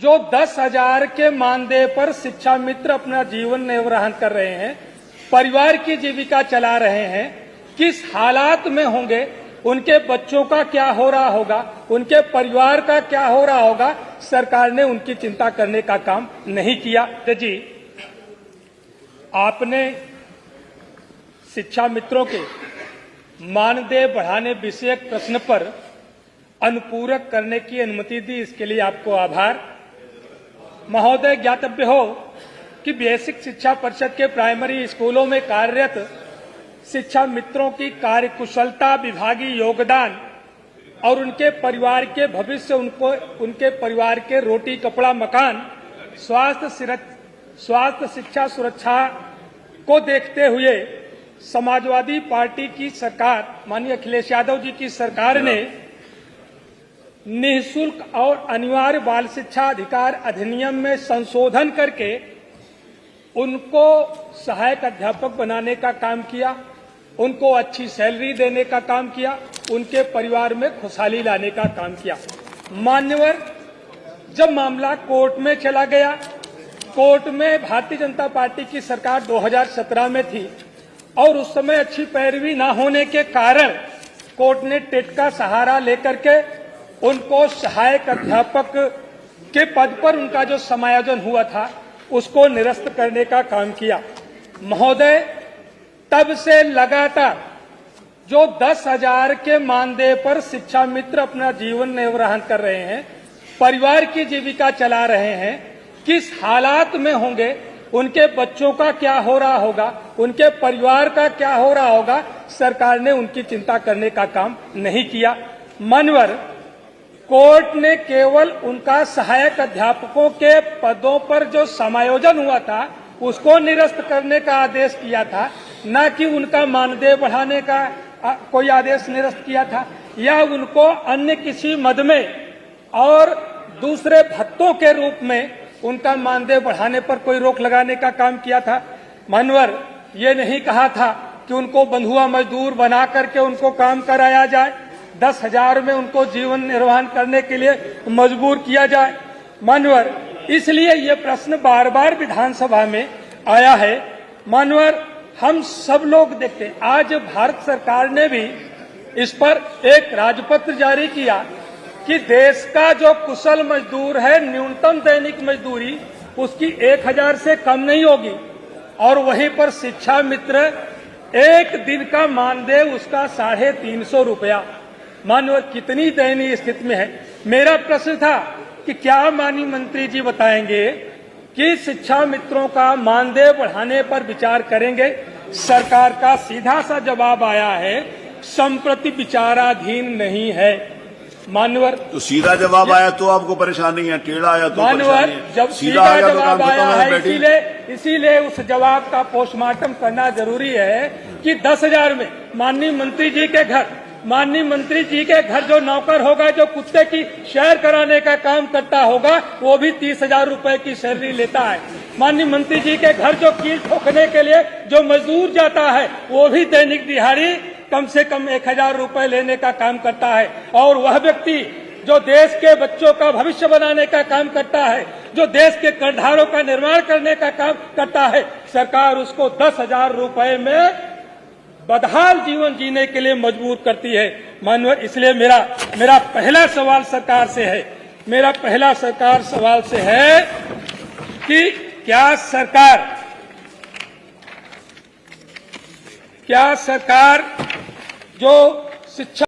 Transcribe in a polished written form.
जो 10,000 के मानदेय पर शिक्षा मित्र अपना जीवन निर्वाह कर रहे हैं, परिवार की जीविका चला रहे हैं, किस हालात में होंगे, उनके बच्चों का क्या हो रहा होगा, उनके परिवार का क्या हो रहा होगा, सरकार ने उनकी चिंता करने का काम नहीं किया। जी, आपने शिक्षा मित्रों के मानदेय बढ़ाने विषयक प्रश्न पर अनुपूरक करने की अनुमति दी, इसके लिए आपको आभार। महोदय, ज्ञातव्य हो कि बेसिक शिक्षा परिषद के प्राइमरी स्कूलों में कार्यरत शिक्षा मित्रों की कार्यकुशलता, विभागीय योगदान और उनके परिवार के भविष्य, उनके परिवार के रोटी कपड़ा मकान, स्वास्थ्य शिक्षा सुरक्षा को देखते हुए समाजवादी पार्टी की सरकार, माननीय अखिलेश यादव जी की सरकार ने निःशुल्क और अनिवार्य बाल शिक्षा अधिकार अधिनियम में संशोधन करके उनको सहायक अध्यापक बनाने का काम किया, उनको अच्छी सैलरी देने का काम किया, उनके परिवार में खुशहाली लाने का काम किया। मान्यवर, जब मामला कोर्ट में चला गया, कोर्ट में भारतीय जनता पार्टी की सरकार 2017 में थी और उस समय अच्छी पैरवी न होने के कारण कोर्ट ने टेट का सहारा लेकर के उनको सहायक अध्यापक के पद पर उनका जो समायोजन हुआ था उसको निरस्त करने का काम किया। महोदय, तब से लगातार जो 10,000 के मानदेय पर शिक्षा मित्र अपना जीवन निर्वाह कर रहे हैं, परिवार की जीविका चला रहे हैं, किस हालात में होंगे, उनके बच्चों का क्या हो रहा होगा, उनके परिवार का क्या हो रहा होगा, सरकार ने उनकी चिंता करने का काम नहीं किया। मान्यवर, कोर्ट ने केवल उनका सहायक अध्यापकों के पदों पर जो समायोजन हुआ था उसको निरस्त करने का आदेश किया था, न कि उनका मानदेय बढ़ाने का कोई आदेश निरस्त किया था या उनको अन्य किसी मद में और दूसरे भत्तों के रूप में उनका मानदेय बढ़ाने पर कोई रोक लगाने का काम किया था। मान्यवर, ये नहीं कहा था कि उनको बंधुआ मजदूर बना करके उनको काम कराया जाए, 10,000 में उनको जीवन निर्वाह करने के लिए मजबूर किया जाए। मान्यवर, इसलिए ये प्रश्न बार बार विधानसभा में आया है। मान्यवर, हम सब लोग देखते हैं, आज भारत सरकार ने भी इस पर एक राजपत्र जारी किया कि देश का जो कुशल मजदूर है, न्यूनतम दैनिक मजदूरी उसकी 1,000 से कम नहीं होगी और वहीं पर शिक्षा मित्र एक दिन का मानदेय उसका 350 रुपया। मान्यवर, कितनी दयनीय स्थिति में है। मेरा प्रश्न था कि क्या माननीय मंत्री जी बताएंगे कि शिक्षा मित्रों का मानदेय बढ़ाने पर विचार करेंगे। सरकार का सीधा सा जवाब आया है, संप्रति विचाराधीन नहीं है। मान्यवर, तो सीधा जवाब आया तो आपको परेशानी है, टेढ़ा आया तो मान्यवर, जब सीधा जवाब आया है इसीलिए उस जवाब का पोस्टमार्टम करना जरूरी है कि 10,000 में माननीय मंत्री जी के घर जो नौकर होगा, जो कुत्ते की सैर कराने का काम करता होगा, वो भी 30,000 रुपए की सैलरी लेता है। माननीय मंत्री जी के घर जो कील ठोकने के लिए जो मजदूर जाता है, वो भी दैनिक दिहाड़ी कम से कम 1,000 रुपए लेने का काम करता है। और वह व्यक्ति जो देश के बच्चों का भविष्य बनाने का काम करता है, जो देश के करधारों का निर्माण करने का काम करता है, सरकार उसको 10,000 रुपए में बदहाल जीवन जीने के लिए मजबूर करती है। माननीय, इसलिए मेरा पहला सवाल सरकार से है, कि क्या सरकार जो शिक्षा